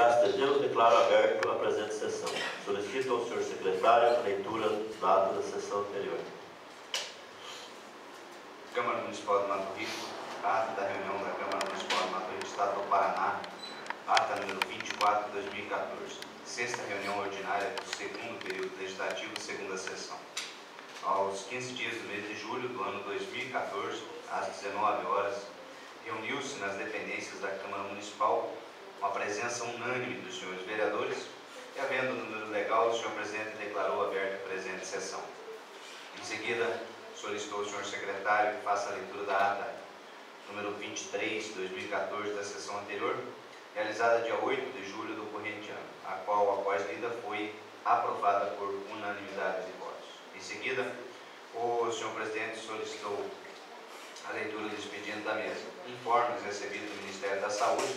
graça de Deus, declaro aberto a presente sessão. Solicito ao senhor secretário a leitura da ata da sessão anterior. Câmara Municipal de Mato Rico, ata da reunião da Câmara Municipal de Mato Rico, Estado do Paraná, ata número 24 de 2014. Sexta reunião ordinária do segundo período legislativo, segunda sessão. Aos 15 dias do mês de julho do ano 2014, às 19 horas, reuniu-se nas dependências da Câmara Municipal uma presença unânime dos senhores vereadores e, havendo número legal, o senhor presidente declarou aberta a presente sessão. Em seguida, solicitou ao senhor secretário que faça a leitura da ata número 23 de 2014 da sessão anterior, realizada dia 8 de julho do corrente ano, a qual, após lida, foi aprovada por unanimidade de votos. Em seguida, o senhor presidente solicitou a leitura do expediente da mesa. Informes recebidos do Ministério da Saúde,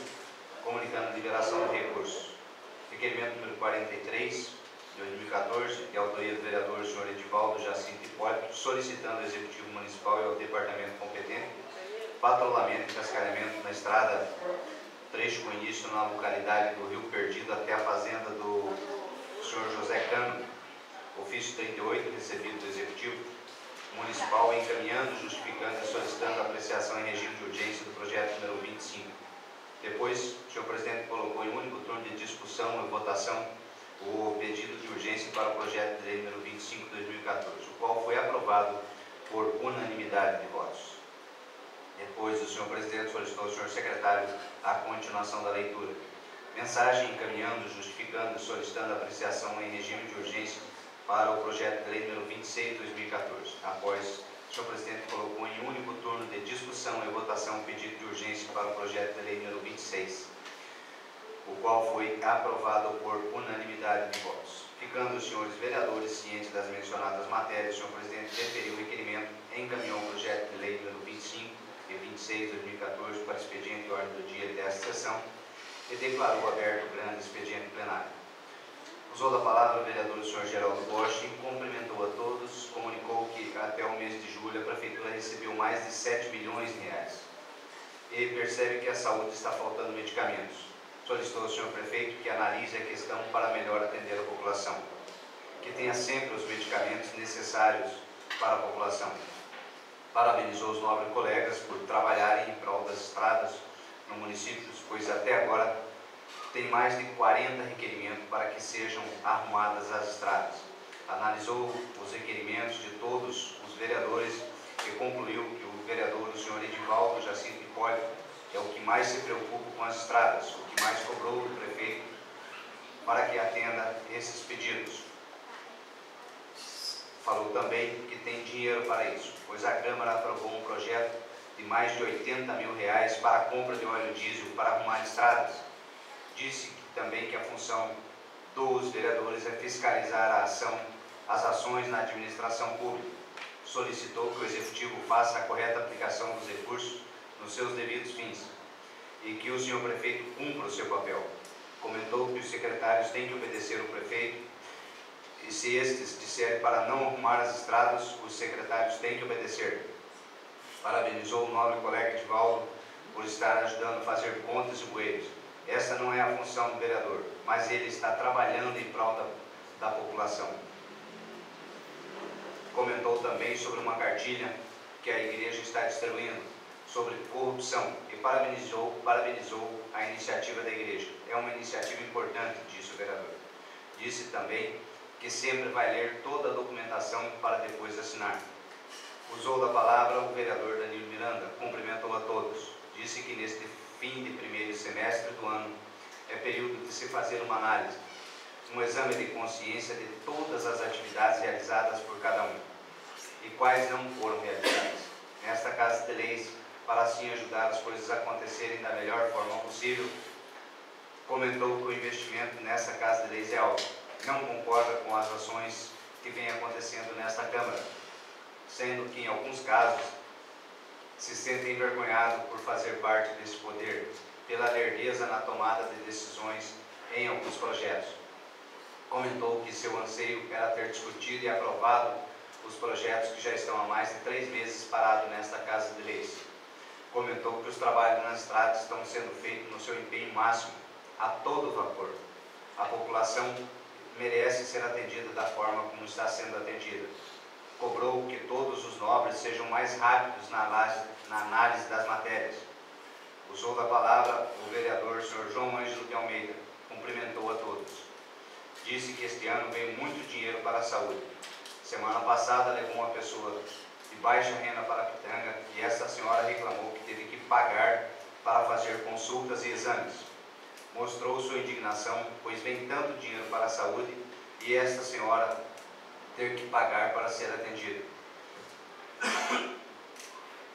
comunicando a liberação de recursos. Requerimento número 43, de 2014, de autoria do vereador senhor Edivaldo Jacinto Hipólito, solicitando ao Executivo Municipal e ao Departamento competente patrulhamento e cascalhamento na estrada, trecho com início na localidade do Rio Perdido até a fazenda do senhor José Cano, ofício 38, recebido do Executivo Municipal, encaminhando, justificando e solicitando a apreciação em regime de urgência do projeto número 25. Depois, o senhor presidente colocou em único turno de discussão e votação o pedido de urgência para o projeto de lei número 25 de 2014, o qual foi aprovado por unanimidade de votos. Depois, o senhor presidente solicitou ao senhor secretário a continuação da leitura. Mensagem encaminhando, justificando e solicitando a apreciação em regime de urgência para o projeto de lei número 26 de 2014. Após, o senhor presidente colocou em único turno de discussão e votação o pedido de urgência para o projeto de lei número 26, o qual foi aprovado por unanimidade de votos. Ficando os senhores vereadores cientes das mencionadas matérias, o senhor presidente deferiu o requerimento e encaminhou o projeto de lei número 25 e 26 de 2014 para expediente e ordem do dia desta sessão e declarou aberto o grande expediente plenário. Usou da palavra o vereador o senhor Geraldo Bosch, cumprimentou a todos, comunicou que até o mês de julho a Prefeitura recebeu mais de 7 milhões de reais e percebe que a saúde está faltando medicamentos. Solicitou ao senhor prefeito que analise a questão para melhor atender a população, que tenha sempre os medicamentos necessários para a população. Parabenizou os nobres colegas por trabalharem em prol das estradas no município, pois até agora tem mais de 40 requerimentos para que sejam arrumadas as estradas. Analisou os requerimentos de todos os vereadores e concluiu que o vereador, o senhor Edivaldo Jacinto Hipólito, é o que mais se preocupa com as estradas, o que mais cobrou do prefeito para que atenda esses pedidos. Falou também que tem dinheiro para isso, pois a Câmara aprovou um projeto de mais de 80 mil reais para a compra de óleo diesel para arrumar estradas. Disse também que a função dos vereadores é fiscalizar as ações na administração pública. Solicitou que o Executivo faça a correta aplicação dos recursos nos seus devidos fins e que o senhor prefeito cumpra o seu papel. Comentou que os secretários têm que obedecer o prefeito e, se estes disserem para não arrumar as estradas, os secretários têm que obedecer. Parabenizou o nobre colega Edivaldo por estar ajudando a fazer pontes e bueiros. Essa não é a função do vereador, mas ele está trabalhando em prol da população. Comentou também sobre uma cartilha que a igreja está distribuindo sobre corrupção e parabenizou a iniciativa da igreja. É uma iniciativa importante, disse o vereador. Disse também que sempre vai ler toda a documentação para depois assinar. Usou da palavra o vereador Danilo Miranda, cumprimentou a todos. Disse que neste fim de primeiro semestre do ano é período de se fazer uma análise, um exame de consciência de todas as atividades realizadas por cada um e quais não foram realizadas nesta Casa de Leis, para assim ajudar as coisas a acontecerem da melhor forma possível. Comentou que o investimento nessa Casa de Leis é alto. Não concorda com as ações que vêm acontecendo nesta Câmara, sendo que em alguns casos se sente envergonhado por fazer parte desse poder, pela lerdeza na tomada de decisões em alguns projetos. Comentou que seu anseio era ter discutido e aprovado os projetos que já estão há mais de 3 meses parados nesta Casa de Leis. Comentou que os trabalhos nas estradas estão sendo feitos no seu empenho máximo a todo vapor. A população merece ser atendida da forma como está sendo atendida. Cobrou que todos os nobres sejam mais rápidos na análise das matérias. Usou da palavra o vereador Sr. João Ângelo de Almeida, cumprimentou a todos. Disse que este ano veio muito dinheiro para a saúde. Semana passada levou uma pessoa de baixa renda para Pitanga e esta senhora reclamou que teve que pagar para fazer consultas e exames. Mostrou sua indignação, pois vem tanto dinheiro para a saúde e esta senhora ter que pagar para ser atendida.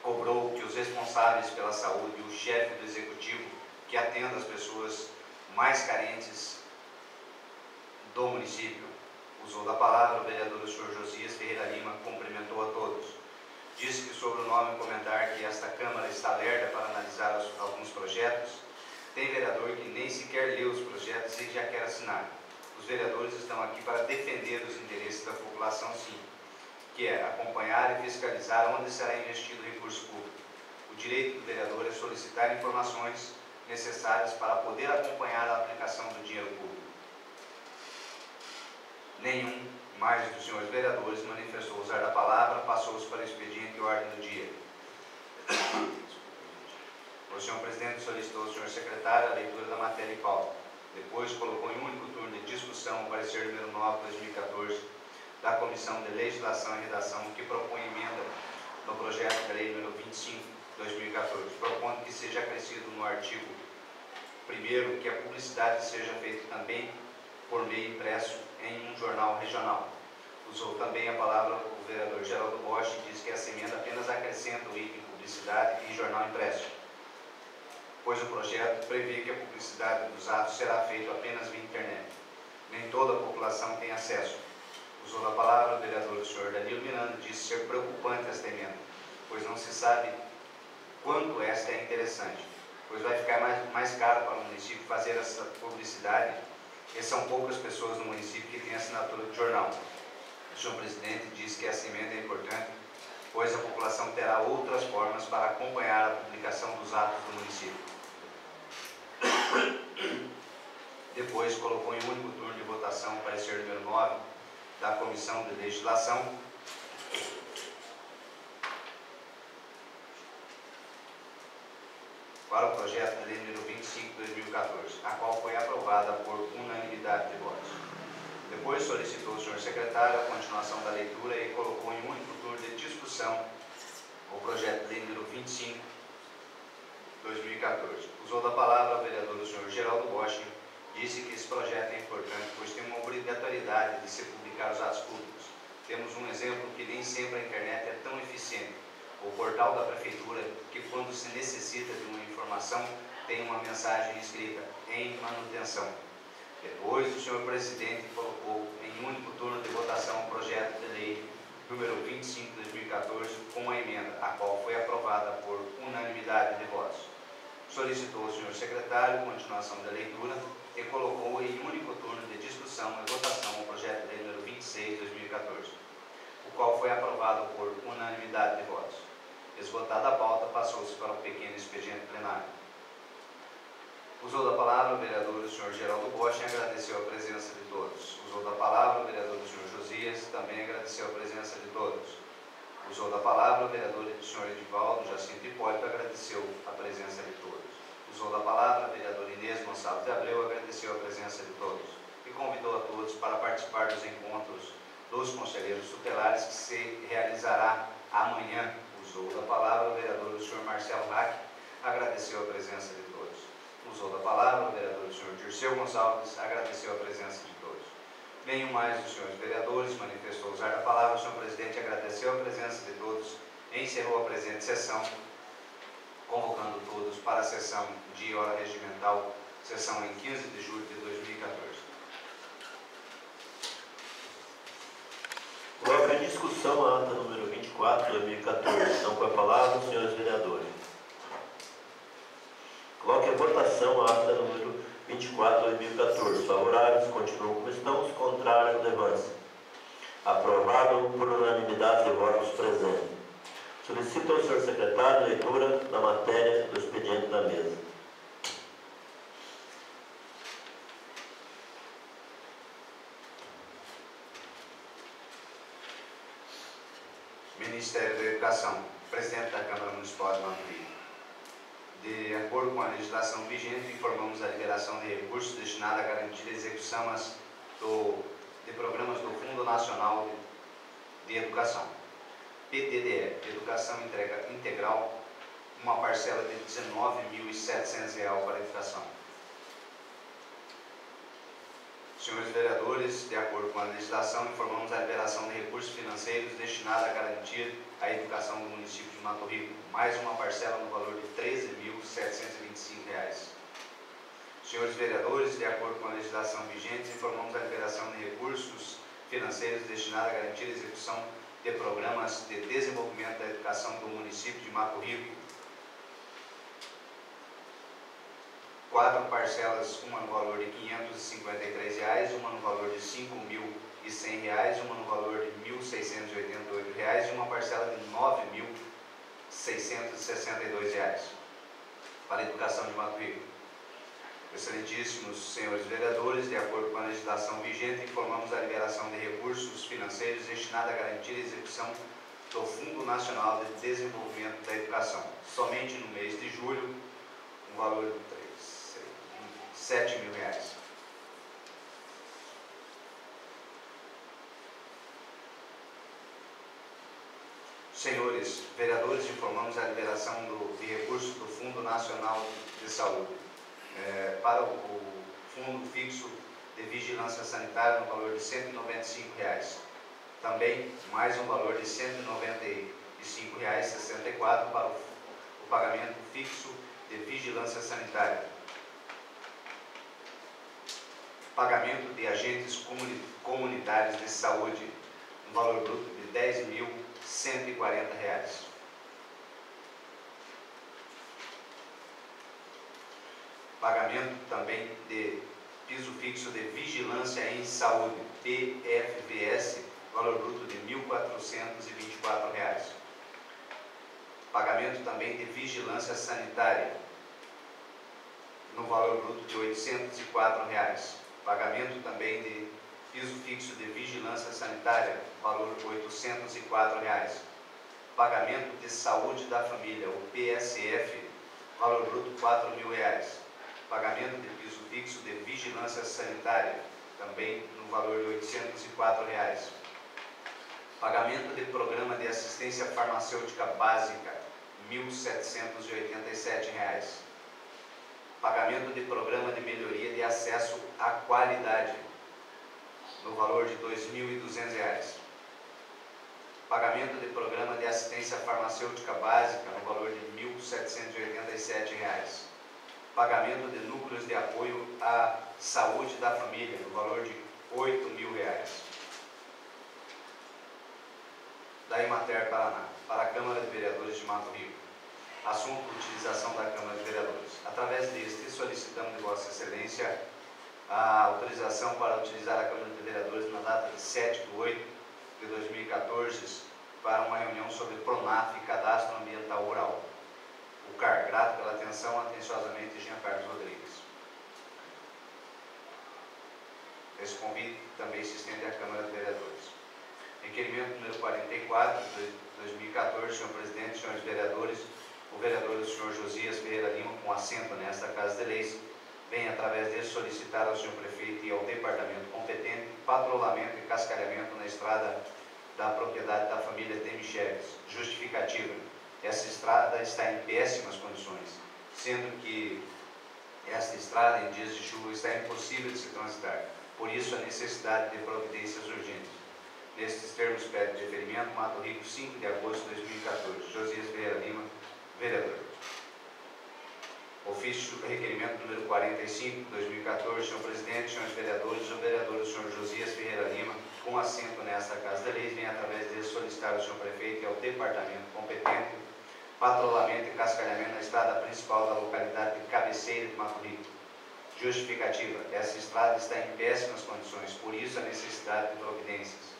Cobrou que os responsáveis pela saúde e o chefe do executivo que atenda as pessoas mais carentes do município. Usou da palavra o vereador Sr. Josias Ferreira Lima, cumprimentou a todos. Disse que sobre o nome comentar que esta Câmara está lerda para analisar alguns projetos. Tem vereador que nem sequer lê os projetos e já quer assinar. Os vereadores estão aqui para defender os interesses da população, sim, que é acompanhar e fiscalizar onde será investido o recurso público. O direito do vereador é solicitar informações necessárias para poder acompanhar a aplicação do dinheiro público. Nenhum mais dos senhores vereadores manifestou usar da palavra, passou-se para o expediente e ordem do dia. O senhor presidente solicitou ao senhor secretário a leitura da matéria em pauta. Depois colocou em único turno de discussão o parecer número 9/2014 da Comissão de Legislação e Redação, que propõe emenda no projeto de lei número 25/2014, propondo que seja acrescido no artigo 1º que a publicidade seja feita também por meio impresso em um jornal regional. Usou também a palavra o vereador Geraldo Bosch e diz que essa emenda apenas acrescenta o item publicidade e jornal impresso, pois o projeto prevê que a publicidade dos atos será feita apenas via internet. Nem toda a população tem acesso. Usou a palavra o vereador o senhor Danilo Miranda e disse ser preocupante esta emenda, pois não se sabe quanto esta é interessante, pois vai ficar mais caro para o município fazer essa publicidade e são poucas pessoas no município que têm assinatura de jornal. O senhor presidente disse que essa emenda é importante, pois a população terá outras formas para acompanhar a publicação dos atos do município. Depois colocou em único turno de votação o parecer número 9 da Comissão de Legislação, para o projeto de lei número 25/2014, a qual foi aprovada por unanimidade de votos. Depois solicitou ao senhor secretário a continuação da leitura e colocou em único turno de discussão o projeto de lei número 25/2014. Usou da palavra o vereador o senhor Geraldo Bosch, disse que esse projeto é importante, pois tem uma obrigatoriedade de se publicar os atos públicos. Temos um exemplo que nem sempre a internet é tão eficiente. O portal da prefeitura, que quando se necessita de uma informação, tem uma mensagem escrita em manutenção. Depois, o senhor presidente colocou em único turno de votação o projeto de lei número 25/2014 com a emenda, a qual foi aprovada por unanimidade de votos. Solicitou ao senhor secretário continuação da leitura e colocou em único turno de discussão e votação o projeto de lei número 26/2014, o qual foi aprovado por unanimidade de votos. Esgotada a pauta, passou-se para o pequeno expediente plenário. Usou da palavra o vereador o senhor Geraldo Bosch e agradeceu a presença de todos. Usou da palavra o vereador o senhor Josias, também agradeceu a presença de todos. Usou da palavra o vereador o senhor Edivaldo Jacinto Hipólito, agradeceu a presença de todos. Usou da palavra o vereador Inês Gonçalves de Abreu, agradeceu a presença de todos. E convidou a todos para participar dos encontros dos conselheiros tutelares que se realizará amanhã. Usou da palavra o vereador o senhor Marcelo Hack, agradeceu a presença de todos. Usou da palavra o vereador o senhor Dirceu Gonçalves, agradeceu a presença de todos. Nenhum mais dos senhores vereadores manifestou usar da palavra. O senhor presidente agradeceu a presença de todos, encerrou a presente sessão, convocando todos para a sessão de hora regimental, sessão em 15 de julho de 2014. Coloca em discussão a ata número 24/2014. Estão com a palavra os senhores vereadores. Coloque a votação a ata número 24/2014. Favoráveis continuam como estão, os contrários levante-se. Aprovado por unanimidade de votos presentes. Solicito ao senhor secretário leitura da matéria do expediente da mesa. Ministério da Educação. Presidente da Câmara Municipal de Mato Grosso. De acordo com a legislação vigente, informamos a liberação de recursos destinados a garantir a execução de programas do Fundo Nacional de Educação, PTDE, Educação Integral, uma parcela de R$ 19.700 para a educação. Senhores vereadores, de acordo com a legislação, informamos a liberação de recursos financeiros destinados a garantir a educação do município de Mato Rico, mais uma parcela no valor de R$ 13.725. Senhores vereadores, de acordo com a legislação vigente, informamos a liberação de recursos financeiros destinados a garantir a execução de programas de desenvolvimento da educação do município de Mato Rico. 4 parcelas, uma no valor de R$ 553, uma no valor de R$ 5.100, uma no valor de R$ 1.688 e uma parcela de R$ 9.662 para a educação de Mato Rico. Excelentíssimos senhores vereadores, de acordo com a legislação vigente, informamos a liberação de recursos financeiros destinados a garantir a execução do Fundo Nacional de Desenvolvimento da Educação. Somente no mês de julho, um valor de R$ 7.000. Senhores vereadores, informamos a liberação de recursos do Fundo Nacional de Saúde para o Fundo Fixo de Vigilância Sanitária no valor de R$ 195. Também mais um valor de R$ 195,64 para o pagamento fixo de vigilância sanitária. Pagamento de agentes comunitários de saúde, um valor bruto de R$ 10.140. Pagamento também de piso fixo de vigilância em saúde, PFVS, valor bruto de R$ 1.424. Pagamento também de vigilância sanitária, no valor bruto de R$ 804. Pagamento também de piso fixo de vigilância sanitária, valor de R$ 804. Pagamento de saúde da família, o PSF, valor bruto de R$ 4.000. Pagamento de piso fixo de vigilância sanitária, também no valor de R$ 804. Pagamento de programa de assistência farmacêutica básica, R$ 1.787. Pagamento de programa de melhoria de acesso à qualidade, no valor de R$ 2.200. Pagamento de programa de assistência farmacêutica básica, no valor de R$ 1.787. Pagamento de núcleos de apoio à saúde da família, no valor de R$ 8.000. Da Emater Paraná, para a Câmara de Vereadores de Mato Rico. Assunto: utilização da Câmara de Vereadores. Através deste, solicitamos de Vossa Excelência a autorização para utilizar a Câmara de Vereadores na data de 7/8/2014 para uma reunião sobre PRONAF e Cadastro Ambiental Rural. O CAR, grato pela atenção, atenciosamente, Jean Carlos Rodrigues. Esse convite também se estende à Câmara de Vereadores. Requerimento número 44 de 2014, senhor presidente, senhores vereadores, o vereador do senhor Josias Ferreira Lima, com assento nesta Casa de Leis, vem, através dele, solicitar ao senhor prefeito e ao departamento competente patrulhamento e cascalhamento na estrada da propriedade da família Demicheves. Justificativa: essa estrada está em péssimas condições, sendo que esta estrada, em dias de chuva, está impossível de se transitar. Por isso, a necessidade de providências urgentes. Nestes termos, pede deferimento: Mato Rico, 5 de agosto de 2014. Josias Ferreira Lima, vereador. Ofício requerimento número 45, 2014, senhor presidente, senhores vereadores, o vereador do senhor Josias Ferreira Lima, com assento nesta Casa de Leis, vem, através dele, solicitar ao senhor prefeito e ao departamento competente patrulhamento e cascalhamento na estrada principal da localidade de Cabeceira de Mato Rico. Justificativa: essa estrada está em péssimas condições, por isso a necessidade de providências.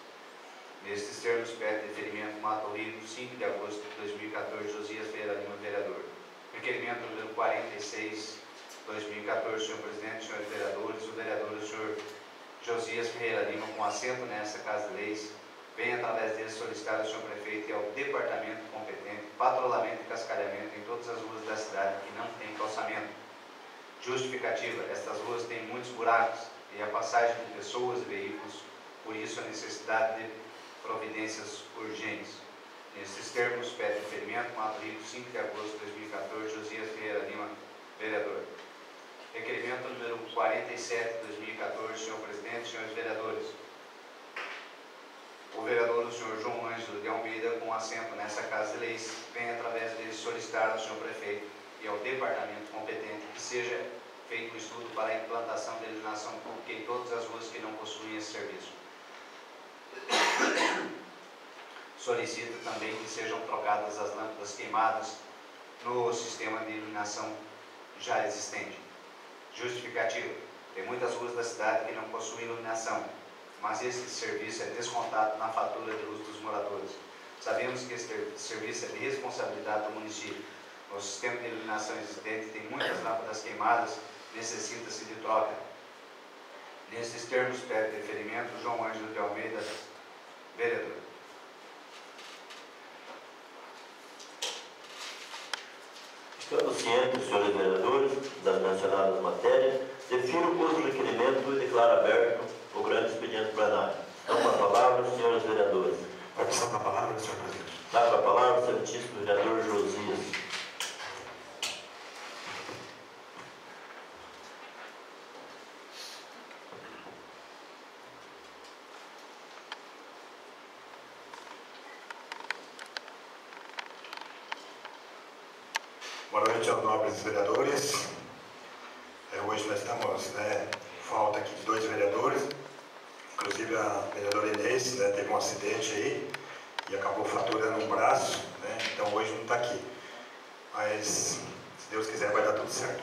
Nestes termos, pede deferimento Mato Rico, 5 de agosto de 2014, Josias Ferreira Lima, vereador. Requerimento número 46, 2014, senhor presidente, senhores vereadores, o vereador do senhor Josias Ferreira Lima, com assento nesta Casa de Leis, venha através deles solicitar ao senhor prefeito e ao departamento competente patrulhamento e cascalhamento em todas as ruas da cidade que não têm calçamento. Justificativa: estas ruas têm muitos buracos e a passagem de pessoas e veículos, por isso a necessidade de providências urgentes. Nesses termos, pede referimento, Mato Rico, 5 de agosto de 2014, Josias Ferreira Lima, vereador. Requerimento número 47 de 2014, senhor presidente, senhores vereadores. O vereador, o senhor João Ângelo de Almeida, com assento nessa Casa de Leis, vem através dele solicitar ao senhor prefeito e ao departamento competente que seja feito um estudo para a implantação da iluminação pública em todas as ruas que não possuem esse serviço. Solicita também que sejam trocadas as lâmpadas queimadas no sistema de iluminação já existente. Justificativa: tem muitas ruas da cidade que não possuem iluminação, mas esse serviço é descontado na fatura de luz dos moradores. Sabemos que esse serviço é de responsabilidade do município. O sistema de iluminação existente tem muitas lâmpadas queimadas, necessita-se de troca. Nesses termos, pede referimento João Ângelo de Almeida, vereador. Estando cientes, senhores vereadores, das mencionadas matérias, defiro o curso do requerimento e declaro aberto o grande expediente plenário. Dão a palavra, senhores vereadores. A opção da palavra, senhor presidente. Dá a palavra ao excelentíssimo vereador Josias. Boa noite aos nobres vereadores. Hoje nós estamos, falta aqui de 2 vereadores, inclusive a vereadora Inês, teve um acidente aí e acabou fraturando um braço, então hoje não está aqui. Mas, se Deus quiser, vai dar tudo certo,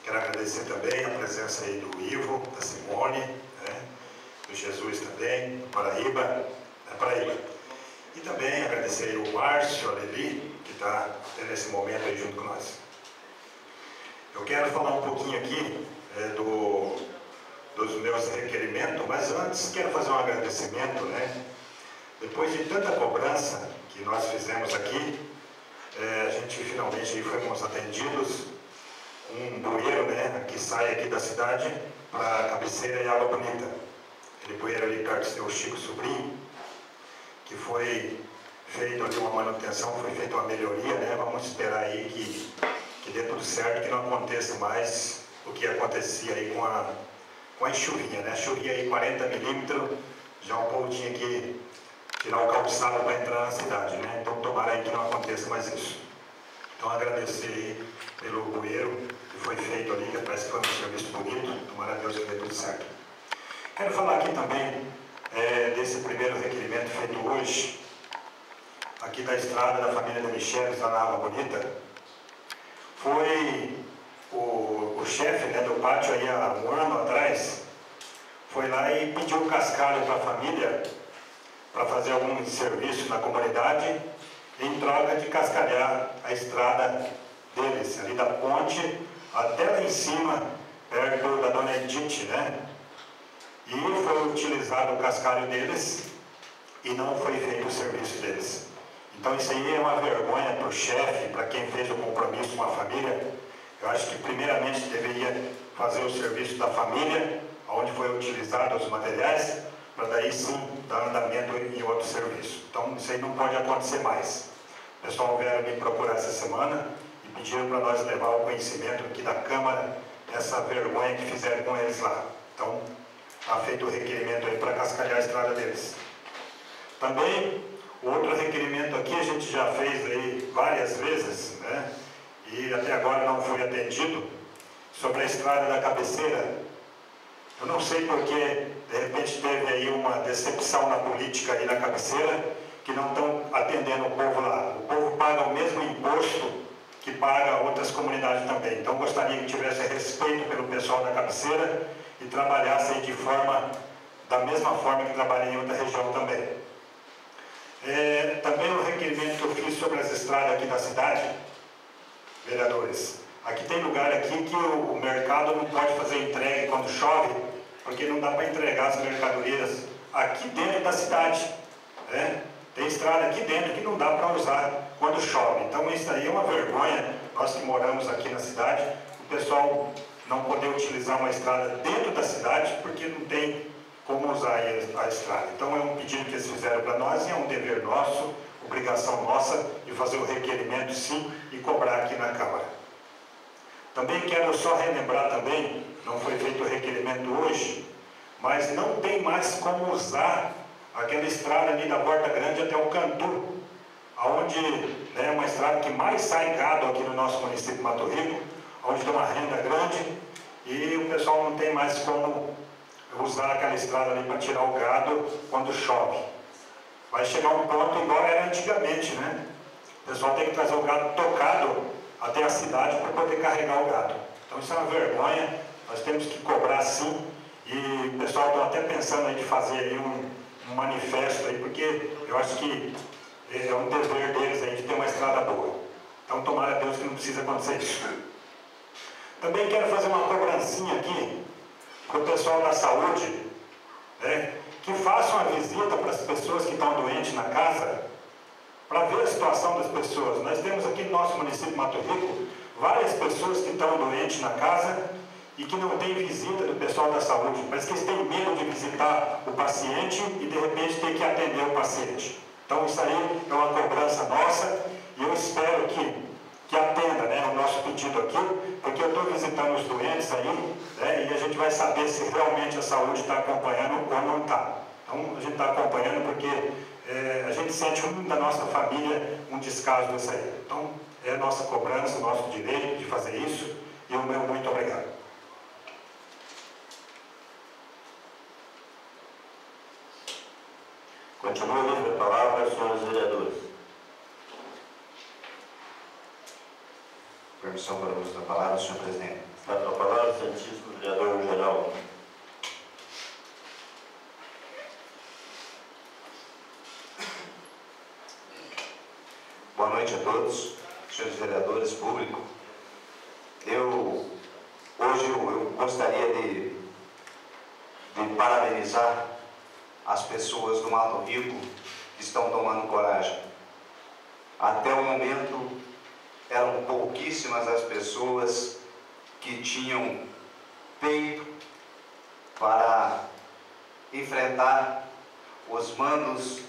Quero agradecer também a presença aí do Ivo, da Simone, do Jesus também, do Paraíba, E também agradecer aí o Márcio, a Leli, que está nesse momento aí junto com nós. Eu quero falar um pouquinho aqui dos meus requerimentos, mas antes quero fazer um agradecimento, Depois de tanta cobrança que nós fizemos aqui, a gente finalmente aí fomos atendidos um bueiro, que sai aqui da cidade para Cabeceira e Água Bonita. Ele bueiro ali perto do seu Chico Sobrinho, que foi feito ali uma manutenção, foi feita uma melhoria, Vamos esperar aí que dê tudo certo, que não aconteça mais o que acontecia aí com a enxurrinha, Chovia aí 40 milímetros, já o povo tinha que tirar o calçado para entrar na cidade, Então tomara aí que não aconteça mais isso. Então agradecer aí pelo bueiro que foi feito ali, que parece que foi um serviço bonito, tomara a Deus que dê tudo certo. Quero falar aqui também desse primeiro requerimento feito hoje, aqui da estrada da família de Micheles, lá na Água Bonita. Foi o chefe do pátio aí há um ano atrás, foi lá e pediu um cascalho para a família, para fazer algum serviço na comunidade, em troca de cascalhar a estrada deles, ali da ponte até lá em cima, perto da Dona Edith, E foi utilizado o cascalho deles e não foi feito o serviço deles. Então isso aí é uma vergonha para o chefe, para quem fez o compromisso com a família. Eu acho que primeiramente deveria fazer o serviço da família, onde foi utilizado os materiais, para daí sim dar andamento em outro serviço. Então isso aí não pode acontecer mais. O pessoal veio me procurar essa semana e pediram para nós levar o conhecimento aqui da Câmara essa vergonha que fizeram com eles lá. Então está feito o requerimento aí para cascalhar a estrada deles. Também, o outro requerimento aqui a gente já fez aí várias vezes, e até agora não foi atendido, sobre a estrada da Cabeceira. Eu não sei porque, de repente, teve aí uma decepção na política aí na Cabeceira, que não estão atendendo o povo lá. O povo paga o mesmo imposto que paga outras comunidades também. Então, gostaria que tivesse respeito pelo pessoal da Cabeceira e trabalhasse aí da mesma forma que trabalha em outra região também. Também o requerimento que eu fiz sobre as estradas aqui da cidade, vereadores. Aqui tem lugar aqui que o mercado não pode fazer entrega quando chove, porque não dá para entregar as mercadorias aqui dentro da cidade. né? Tem estrada aqui dentro que não dá para usar quando chove. Então isso aí é uma vergonha, nós que moramos aqui na cidade, o pessoal não poder utilizar uma estrada dentro da cidade porque não tem como usar a estrada. Então é um pedido que eles fizeram para nós e é um dever nosso, obrigação nossa de fazer o requerimento sim e cobrar aqui na Câmara. Também quero só relembrar também, não foi feito o requerimento hoje, mas não tem mais como usar aquela estrada ali da Porta Grande até o Cantu, onde é uma estrada que mais sai gado aqui no nosso município de Mato Rico, onde tem uma renda grande e o pessoal não tem mais como usar aquela estrada ali para tirar o gado quando chove. Vai chegar um ponto, igual era antigamente, né? O pessoal tem que trazer o gado tocado até a cidade para poder carregar o gado. Então isso é uma vergonha, nós temos que cobrar sim, e o pessoal está até pensando aí de fazer aí um manifesto aí, porque eu acho que é um dever deles aí de ter uma estrada boa. Então tomara a Deus que não precisa acontecer isso. Também quero fazer uma cobrancinha aqui para o pessoal da saúde, né, que façam a visita para as pessoas que estão doentes na casa, para ver a situação das pessoas. Nós temos aqui no nosso município de Mato Rico várias pessoas que estão doentes na casa e que não tem visita do pessoal da saúde, mas que eles têm medo de visitar o paciente e de repente ter que atender o paciente. Então isso aí é uma cobrança nossa e eu espero que atenda, né, o nosso pedido aqui, porque eu estou visitando os doentes aí, né, e a gente vai saber se realmente a saúde está acompanhando ou não está. Então a gente está acompanhando porque a gente sente da nossa família um descaso disso aí. Então é a nossa cobrança, o nosso direito de fazer isso e o meu muito obrigado. Continua livre a palavra, senhores vereadores. Permissão para o uso da palavra, senhor presidente. Está com a palavra o Santíssimo Vereador Geraldo. Boa noite a todos, senhores vereadores, público. Hoje eu gostaria de parabenizar as pessoas do Mato Rico que estão tomando coragem. Até o momento, eram pouquíssimas as pessoas que tinham peito para enfrentar os mandos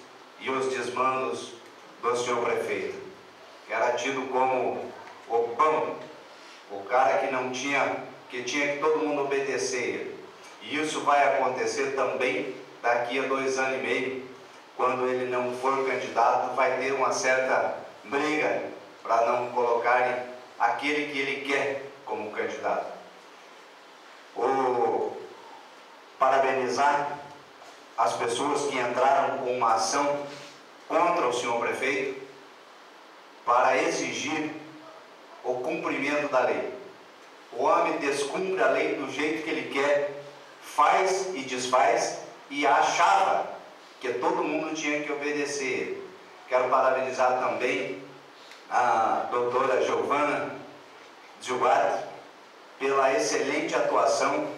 e os desmandos do senhor prefeito, que era tido como o pão, o cara que tinha que todo mundo obedecer. E isso vai acontecer também daqui a 2 anos e meio, quando ele não for candidato, vai ter uma certa briga para não colocarem aquele que ele quer como candidato. Parabenizar as pessoas que entraram com uma ação contra o senhor prefeito para exigir o cumprimento da lei. O homem descumpre a lei do jeito que ele quer, faz e desfaz, e achava que todo mundo tinha que obedecer. Quero parabenizar também a doutora Giovana Zilbart pela excelente atuação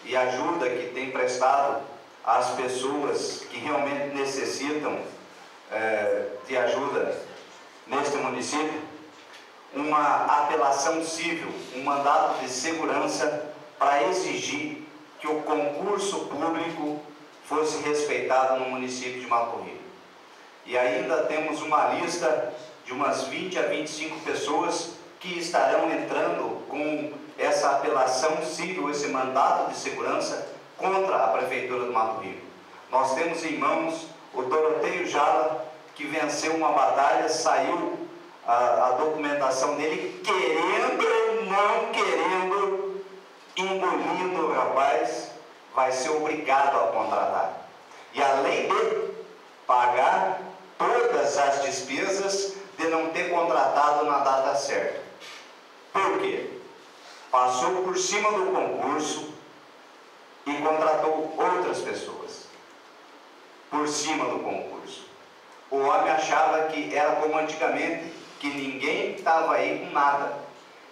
e ajuda que tem prestado às pessoas que realmente necessitam de ajuda neste município. Uma apelação civil, um mandato de segurança para exigir que o concurso público fosse respeitado no município de Mato Rico. E ainda temos uma lista de umas 20 a 25 pessoas que estarão entrando com essa apelação civil, esse mandato de segurança contra a Prefeitura do Mato Rico. Nós temos em mãos o Doroteio Jala, que venceu uma batalha, saiu a documentação dele, querendo ou não querendo, engolindo o rapaz, vai ser obrigado a contratar. E além de pagar todas as despesas de não ter contratado na data certa. Por quê? Passou por cima do concurso e contratou outras pessoas. Por cima do concurso. O homem achava que era como antigamente, que ninguém estava aí com nada.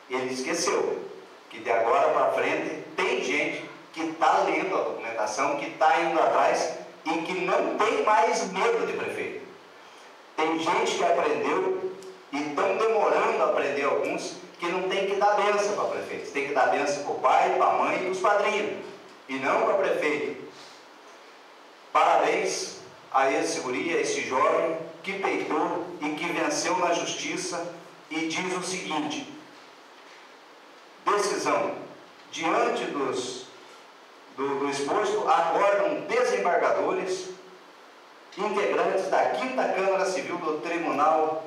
Ele esqueceu que de agora para frente tem gente que está lendo a documentação, que está indo atrás e que não tem mais medo de prefeito. Tem gente que aprendeu e estão demorando a aprender alguns que não tem que dar benção para prefeito. Tem que dar benção para o pai, para a mãe e para os padrinhos, e não para prefeito. Parabéns a esse guri, a esse jovem que peitou e que venceu na justiça e diz o seguinte: decisão. Diante do exposto, acordam desembargadores, integrantes da 5ª Câmara Civil do Tribunal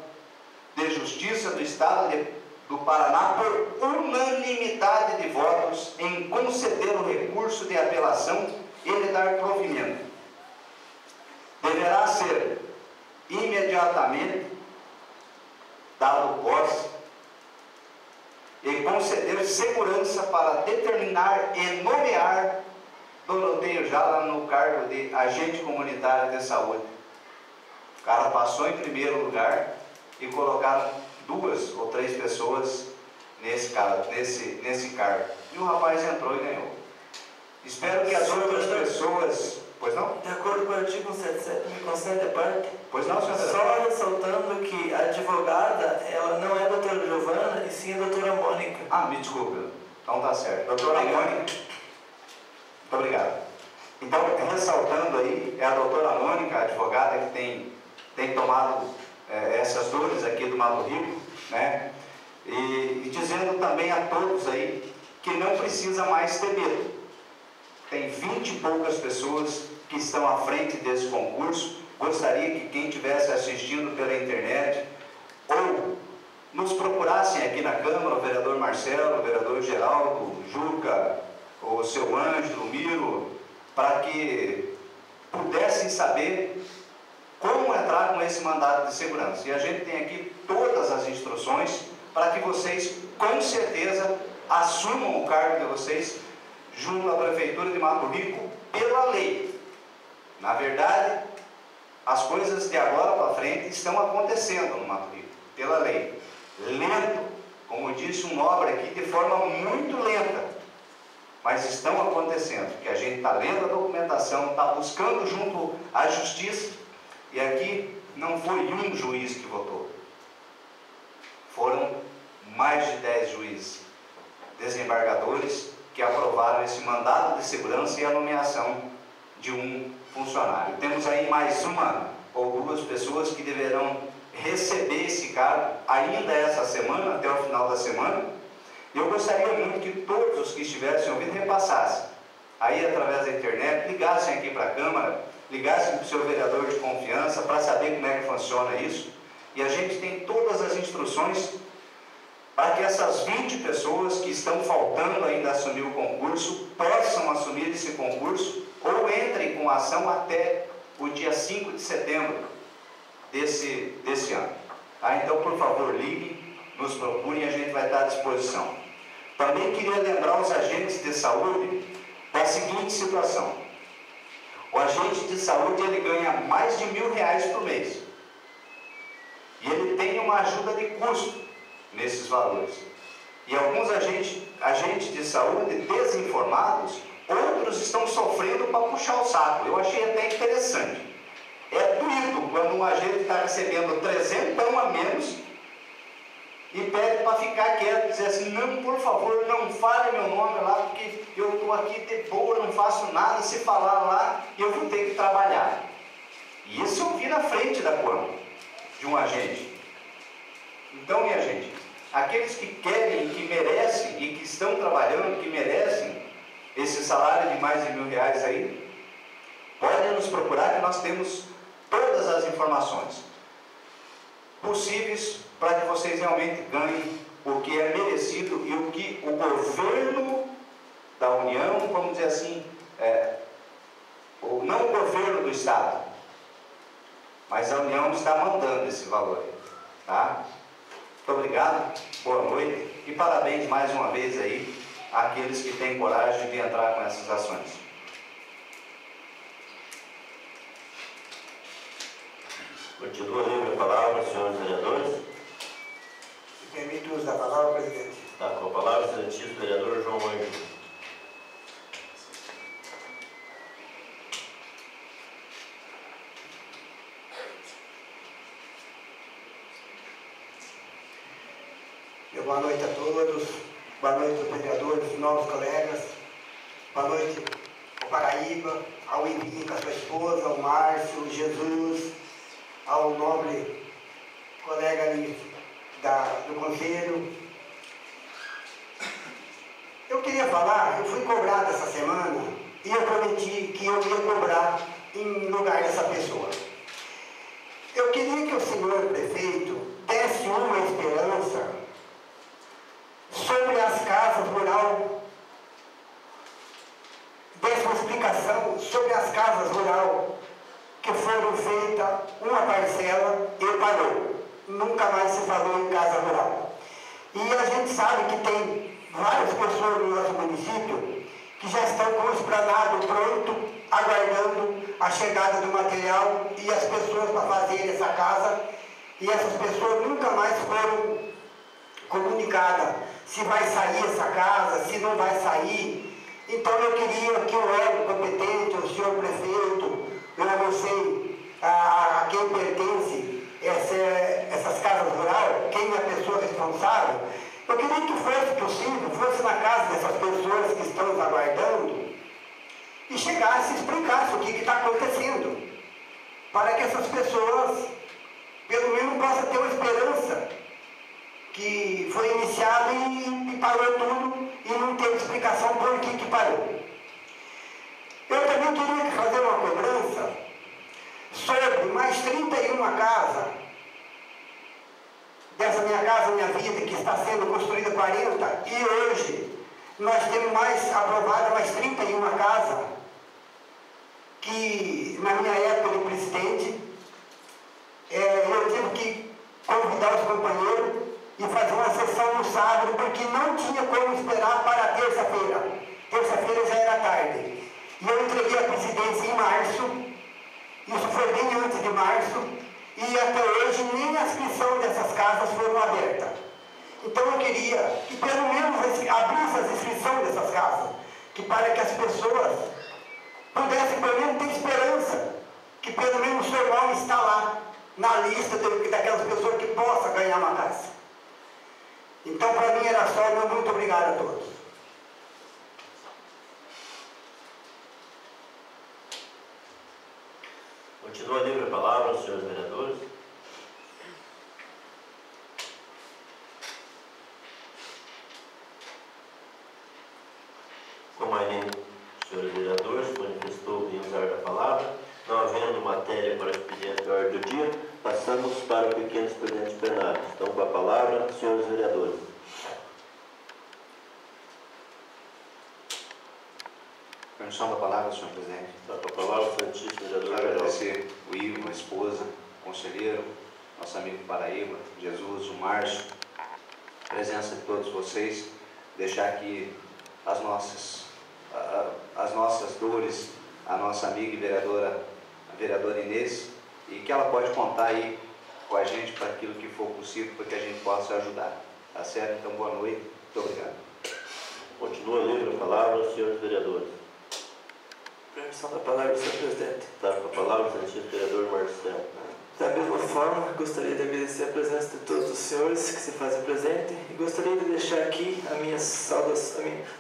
de Justiça do Estado do Paraná, por unanimidade de votos, em conceder o recurso de apelação e lhe dar provimento. Deverá ser imediatamente dado posse e conceder segurança para determinar e nomear Doroteio Jala no cargo de agente comunitário de saúde. O cara passou em primeiro lugar e colocaram 2 ou 3 pessoas nesse cargo. E o rapaz entrou e ganhou. Espero que as outras pessoas... Pois não? De acordo com o artigo 177, me concede a parte. Pois não, senhor? Só ressaltando que a advogada, ela não é a doutora Giovana, e sim a doutora Mônica. Ah, me desculpe. Então tá certo. Doutora Mônica. Muito obrigado. Então, ressaltando aí, é a doutora Mônica, a advogada que tem tomado essas dores aqui do Mato Rico, né? E dizendo também a todos aí que não precisa mais ter medo. Tem 20 e poucas pessoas que estão à frente desse concurso. Gostaria que quem estivesse assistindo pela internet ou nos procurassem aqui na Câmara, o vereador Marcelo, o vereador Geraldo, o Juca, o seu Ângelo, o Miro, para que pudessem saber como entrar com esse mandato de segurança. E a gente tem aqui todas as instruções para que vocês, com certeza, assumam o cargo de vocês junto à Prefeitura de Mato Rico pela lei. Na verdade, as coisas de agora para frente estão acontecendo no Mato Rico, pela lei. Lento, como disse um nobre aqui, de forma muito lenta, mas estão acontecendo, que a gente está lendo a documentação, está buscando junto à justiça, e aqui não foi um juiz que votou, foram mais de 10 juízes, desembargadores, que aprovaram esse mandado de segurança e a nomeação de um funcionário. Temos aí mais 1 ou 2 pessoas que deverão receber esse cargo ainda essa semana, até o final da semana. Eu gostaria muito que todos os que estivessem ouvindo repassassem, aí através da internet, ligassem aqui para a Câmara, ligassem para o seu vereador de confiança para saber como é que funciona isso. E a gente tem todas as instruções para que essas 20 pessoas que estão faltando ainda assumir o concurso, possam assumir esse concurso ou entrem com ação até o dia 5 de setembro desse ano. Tá? Então, por favor, ligue, nos procurem e a gente vai estar à disposição. Também queria lembrar os agentes de saúde da seguinte situação. O agente de saúde, ele ganha mais de R$1.000 por mês. E ele tem uma ajuda de custo nesses valores. E alguns agentes de saúde desinformados, outros estão sofrendo para puxar o saco. Eu achei até interessante. É doído quando um agente está recebendo 300 a menos e pede para ficar quieto, dizer assim: não, por favor, não fale meu nome lá, porque eu estou aqui de boa, não faço nada, se falar lá, eu vou ter que trabalhar. E isso eu vi na frente da Câmara, de um agente. Então, minha gente, aqueles que querem, que merecem e que estão trabalhando, que merecem esse salário de mais de R$1.000 aí, podem nos procurar, que nós temos todas as informações possíveis para que vocês realmente ganhem o que é merecido e o que o governo da União, vamos dizer assim, não o governo do Estado, mas a União está mandando esse valor, tá? Muito obrigado, boa noite e parabéns mais uma vez aí àqueles que têm coragem de entrar com essas ações. Continua livre a palavra, senhores vereadores. Permite o uso da palavra, presidente. Está com a palavra o excelentíssimo vereador João Ângelo. Meu boa noite a todos, boa noite aos vereadores, novos colegas, boa noite ao Paraíba, ao Ivinho com a sua esposa, ao Márcio, ao Jesus, ao nobre colega ali do conselho. Eu queria falar, eu fui cobrado essa semana e eu prometi que eu ia cobrar em lugar dessa pessoa. Eu queria que o senhor prefeito desse uma esperança sobre as casas rurais, desse uma explicação sobre as casas rurais que foram feitas uma parcela e parou. Nunca mais se falou em casa rural. E a gente sabe que tem várias pessoas no nosso município que já estão com o esplanado pronto, aguardando a chegada do material e as pessoas para fazerem essa casa, e essas pessoas nunca mais foram comunicadas se vai sair essa casa, se não vai sair. Então eu queria que o órgão competente, o senhor prefeito, eu não sei a quem pertence essas casas rurais, quem é a pessoa responsável, eu queria que fosse possível, fosse na casa dessas pessoas que estão aguardando e chegasse e explicasse o que está acontecendo, para que essas pessoas, pelo menos, possam ter uma esperança que foi iniciado e parou tudo e não teve explicação por que parou. Eu também queria fazer uma cobrança sobre mais 31 casas dessa minha casa, minha vida, que está sendo construída 40, e hoje nós temos aprovada mais 31 casas, que na minha época de presidente, eu tive que convidar os companheiros e fazer uma sessão no sábado, porque não tinha como esperar para terça-feira. Terça-feira já era tarde. E eu entreguei a presidência em março, isso foi bem antes de março, e até hoje nem a inscrição dessas casas foram abertas. Então eu queria que pelo menos abrisse as inscrições dessas casas, que para que as pessoas pudessem pelo menos ter esperança, que pelo menos o seu nome está lá, na lista daquelas pessoas que possam ganhar uma casa. Então para mim era só, meu muito obrigado a todos. Continua livre a palavra aos senhores vereadores. Como ainda os senhores vereadores manifestou em usar da palavra, não havendo matéria para expediente da ordem do dia, passamos para o pequeno expediente plenário. Então, com a palavra, senhores vereadores. Permissão da palavra, senhor presidente. Está com a palavra o santíssimo vereador. Quero agradecer o Ivo, a esposa, o conselheiro, nosso amigo Paraíba, Jesus, o Márcio, a presença de todos vocês, deixar aqui as nossas dores, a nossa amiga e vereadora, a vereadora Inês, e que ela pode contar aí com a gente para aquilo que for possível, para que a gente possa ajudar. Tá certo? Então, boa noite. Muito obrigado. Continua livre a palavra aos senhores vereadores. Permissão da palavra, senhor presidente. Está com a palavra o santíssimo vereador Marcelo. Da mesma forma, gostaria de agradecer a presença de todos os senhores que se fazem presente e gostaria de deixar aqui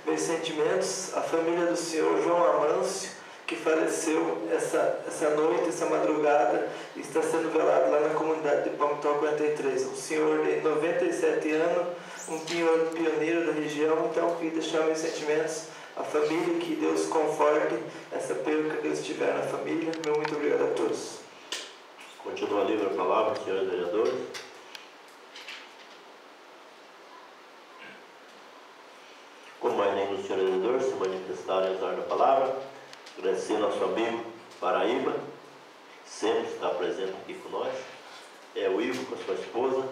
meus sentimentos à família do senhor João Amâncio, que faleceu essa noite, essa madrugada, e está sendo velado lá na comunidade de Palmital 43. Um senhor de 97 anos, um pioneiro da região. Então, queria deixar meus sentimentos à família, que Deus conforte essa perca que eles tiveram na família. Meu muito obrigado a todos. Continua livre a palavra, senhores vereadores. Como mais nenhum dos senhores vereadores se manifestaram em usar da palavra, agradecer ao nosso amigo Paraíba, sempre está presente aqui com nós. É o Ivo com a sua esposa,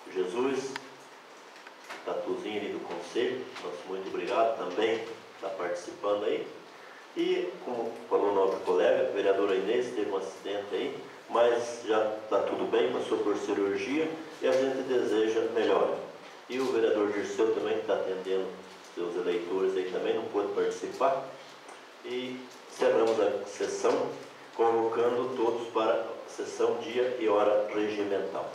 o Jesus, o Tatuzinho ali do conselho, nosso muito obrigado também, está participando aí. E, como falou o nosso colega, a vereadora Inês, teve um acidente aí, mas já está tudo bem, passou por cirurgia e a gente deseja melhora. E o vereador Dirceu também está atendendo seus eleitores aí também, não pôde participar. E encerramos a sessão, convocando todos para a sessão dia e hora regimental.